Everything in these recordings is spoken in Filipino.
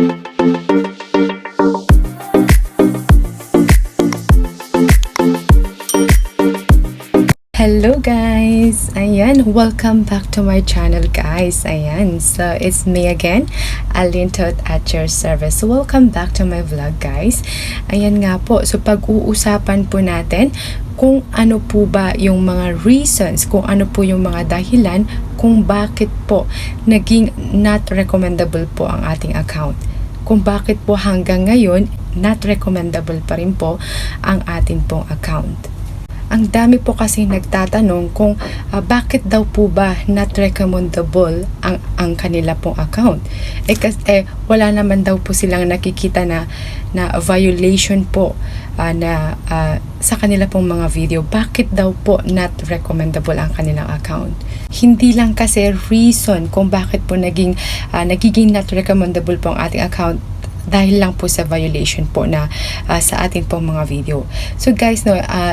Hello guys! Ayan, welcome back to my channel guys. Ayan, so it's me again, Alintot at your service. So welcome back to my vlog guys. Ayan nga po, so pag-uusapan po natin kung ano po ba yung mga reasons, kung ano po yung mga dahilan kung bakit po naging not recommendable po ang ating account. Kung bakit po hanggang ngayon not recommendable pa rin po ang ating pong account. Ang dami po kasi nagtatanong kung bakit daw po ba not recommendable ang kanila pong account. Kasi wala naman daw po silang nakikita na violation po sa kanila pong mga video. Bakit daw po not recommendable ang kanilang account? Hindi lang kasi reason kung bakit po nagiging not recommendable po ang ating account dahil lang po sa violation po na sa ating pong mga video. So guys,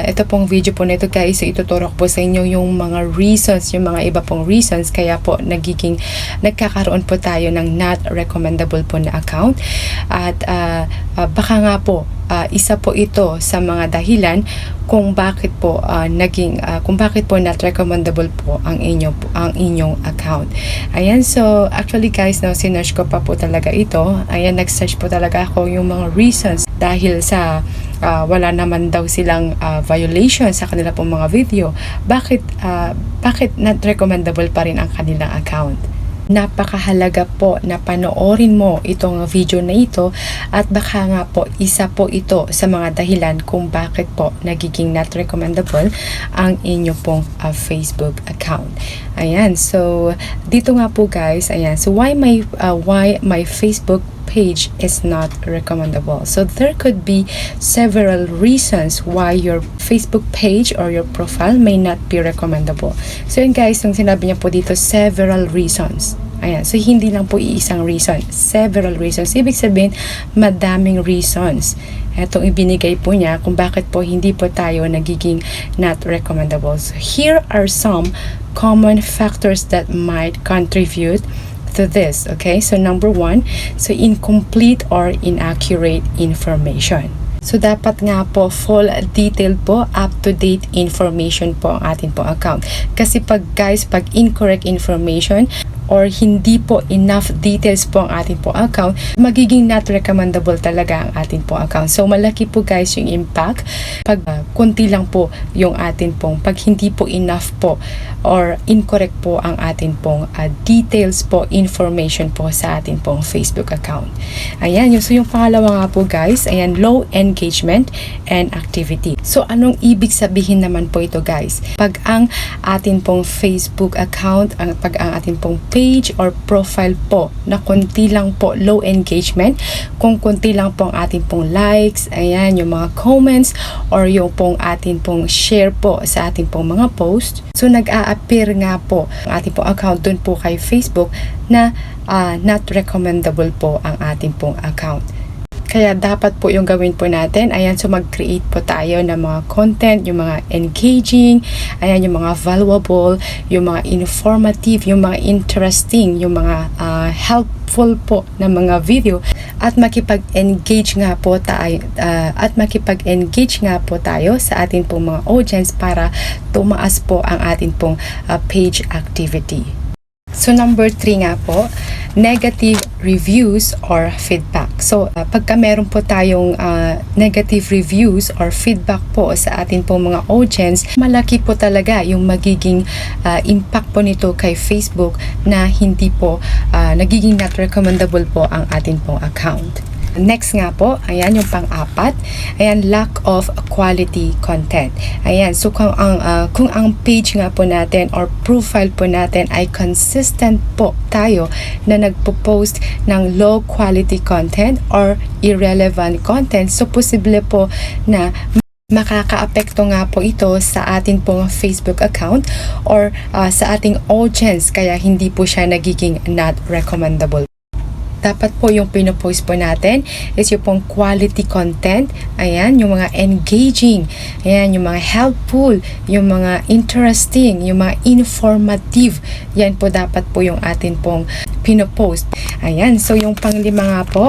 ito pong video po na ito guys, so ituturo ko po sa inyo yung mga reasons, yung mga iba pong reasons kaya po nagkakaroon po tayo ng not recommendable po na account. At baka nga po isa po ito sa mga dahilan kung bakit po not recommendable po ang inyong account. Ayan, so actually guys, sinearch ko pa po talaga ito. Ayan, nag-search po talaga ako yung mga reasons dahil sa wala naman daw silang violation sa kanila pong mga video. Bakit not recommendable pa rin ang kanilang account? Napakahalaga po na panoorin mo itong video na ito at baka nga po isa po ito sa mga dahilan kung bakit po nagiging not recommendable ang inyo pong Facebook account. Ayan, so dito nga po guys, ayan, so why my Facebook page is not recommendable. So there could be several reasons why your Facebook page or your profile may not be recommendable. So yun guys, yung sinabi niya po dito, several reasons. Ayan, so hindi lang po iisang reason, several reasons. Ibig sabihin, madaming reasons. Etong ibinigay po niya kung bakit po hindi po tayo nagiging not recommendable. So here are some common factors that might contribute to this. Okay, so number one, so incomplete or inaccurate information. So dapat nga po full detailed po, up-to-date information po ang atin po account. Kasi pag incorrect information or hindi po enough details po ang ating po account, magiging not recommendable talaga ang ating po account. So malaki po guys yung impact pag kunti lang po yung atin pong, pag hindi po enough po or incorrect po ang atin pong details po, information po sa atin pong Facebook account. Ayan, so yung pangalawa nga po guys, ayan, low engagement and activity. So anong ibig sabihin naman po ito guys? Pag ang atin pong Facebook account, pag ang atin pong page or profile po na konti lang po, low engagement, kung konti lang po ang ating pong likes, ayan, yung mga comments or yung pong ating pong share po sa ating pong mga post, so nag-a-appear nga po ang ating pong account dun po kay Facebook na not recommendable po ang ating pong account. Kaya dapat po yung gawin po natin, ayan, so mag-create po tayo ng mga content, yung mga engaging, ayan, yung mga valuable, yung mga informative, yung mga interesting, yung mga helpful po na mga video at makipag-engage nga po tayo sa atin pong mga audience para tumaas po ang atin pong page activity. So number 3 nga po, negative reviews or feedback. So pagka meron po tayong negative reviews or feedback po sa atin pong mga audience, malaki po talaga yung magiging impact po nito kay Facebook na hindi po nagiging not recommendable po ang atin pong account. Next nga po, ayan yung pang-apat, ayan, lack of quality content. Ayan, so kung ang page nga po natin or profile po natin ay consistent po tayo na nagpo-post ng low quality content or irrelevant content, so posible po na makakaapekto nga po ito sa ating pong Facebook account or sa ating audience, kaya hindi po siya nagiging not recommendable. dapat po yung pinopost po natin is yung pong quality content. Ayan, yung mga engaging, ayan, yung mga helpful, yung mga interesting, yung mga informative. Yan po dapat po yung atin pong pinopost. Ayan, so yung panglima nga po,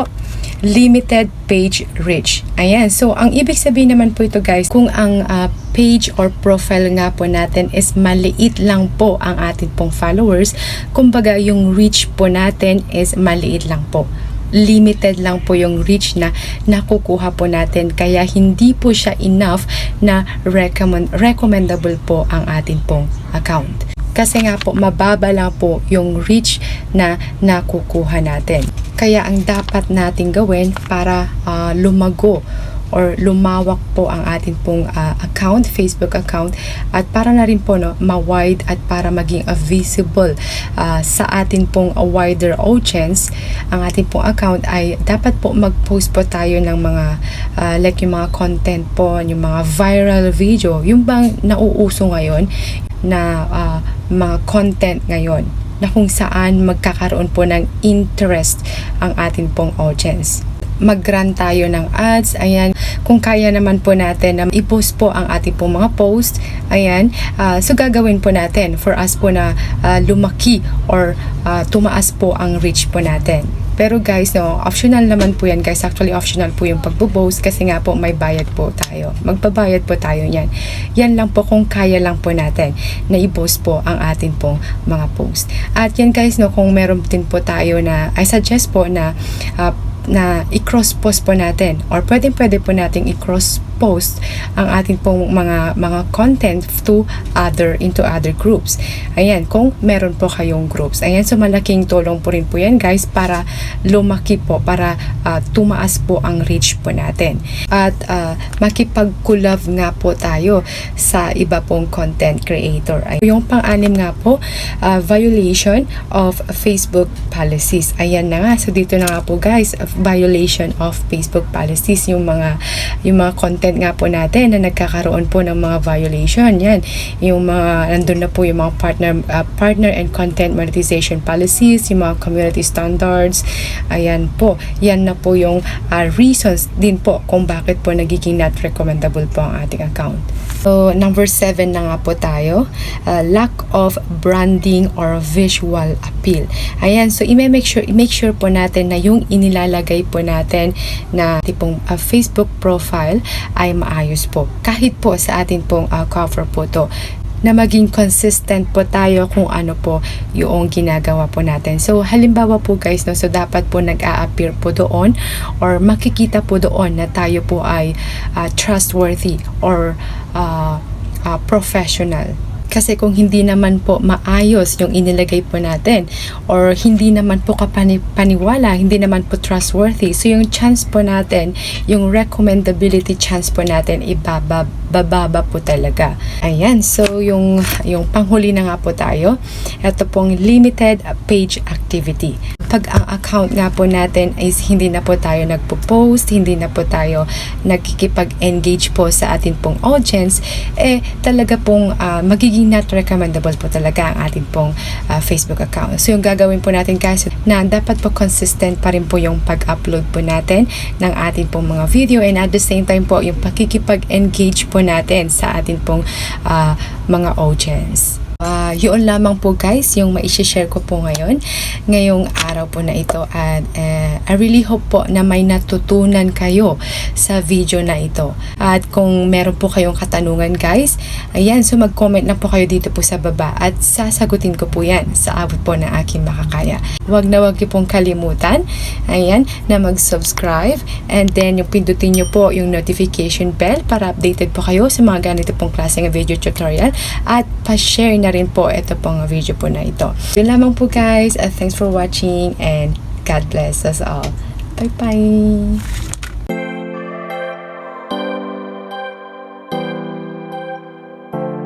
limited page reach. Ayan, so ang ibig sabihin naman po ito guys, kung ang page or profile nga po natin is maliit lang po ang atin pong followers, kumbaga yung reach po natin is maliit lang po. Limited lang po yung reach na nakukuha po natin, kaya hindi po siya enough na recommendable po ang atin pong account. Kasi nga po, mababa lang po yung reach na nakukuha natin. Kaya ang dapat nating gawin para lumago or lumawak po ang atin pong account, Facebook account, at para na rin po ma-wide at para maging visible sa atin pong wider audience, ang atin pong account ay dapat po mag-post po tayo ng mga like yung mga content po, yung mga viral video, yung bang nauuso ngayon na mga content ngayon na kung saan magkakaroon po ng interest ang atin pong audience. Mag-run tayo ng ads, ayan, kung kaya naman po natin na i-post po ang ating pong mga post, ayan, so gagawin po natin for us po na lumaki or tumaas po ang reach po natin. Pero guys, optional naman po yan guys. Actually, optional po yung pagbo-post kasi nga po may bayad po tayo. Magbabayad po tayo yan. Yan lang po kung kaya lang po natin na i-post po ang atin pong mga post. At yan guys, kung meron din po tayo na, I suggest po na i-cross post po natin or pwede po nating i-cross post ang ating pong mga content into other groups. Ayan, kung meron po kayong groups. Ayan, so malaking tulong po rin po yan guys para lumaki po, para tumaas po ang reach po natin. At makipag-collab nga po tayo sa iba pong content creator. Ay, yung pang-anim nga po, violation of Facebook policies. Ayan na nga. So dito na nga po guys, violation of Facebook policies, yung mga content nga po natin na nagkakaroon po ng mga violation. Yan, yung mga nandun na po yung mga partner and content monetization policies, yung mga community standards. Ayan po, yan na po yung reasons din po kung bakit po nagiging not recommendable po ang ating account. So number 7 na nga po tayo, lack of branding or visual appeal. Ayan, so make sure po natin na yung inilalagay po natin na tipong Facebook profile ay maayos po. Kahit po sa atin pong cover po to, na maging consistent po tayo kung ano po yung ginagawa po natin. So halimbawa po guys, so dapat po nag-a-appear po doon or makikita po doon na tayo po ay trustworthy or professional. Kasi kung hindi naman po maayos yung inilagay po natin or hindi naman po paniwala, hindi naman po trustworthy, so yung chance po natin, yung recommendability chance po natin bababa po talaga. Ayan, so yung panghuli na nga po tayo, ito pong limited page activity. Pag ang account nga po natin is hindi na po tayo nagpo-post, hindi na po tayo nagkikipag-engage po sa atin pong audience, talaga pong magiging not recommendable po talaga ang atin pong Facebook account. So yung gagawin po natin guys, na dapat po consistent pa rin po yung pag-upload po natin ng atin pong mga video, and at the same time po yung pakikipag-engage po natin sa atin pong mga audience. Yun lamang po guys yung ma-share ko po ngayong araw po na ito, at I really hope po na may natutunan kayo sa video na ito. At kung meron po kayong katanungan guys, ayan, so mag-comment na po kayo dito po sa baba at sasagutin ko po yan sa abot po na aking makakaya. Huwag niyo pong kalimutan, ayan, na mag-subscribe, and then yung pindutin nyo po yung notification bell para updated po kayo sa mga ganito pong klaseng video tutorial, at pa-share na rin po ito pong video po na ito. Yun lamang po guys, thanks for watching and God bless us all. Bye bye!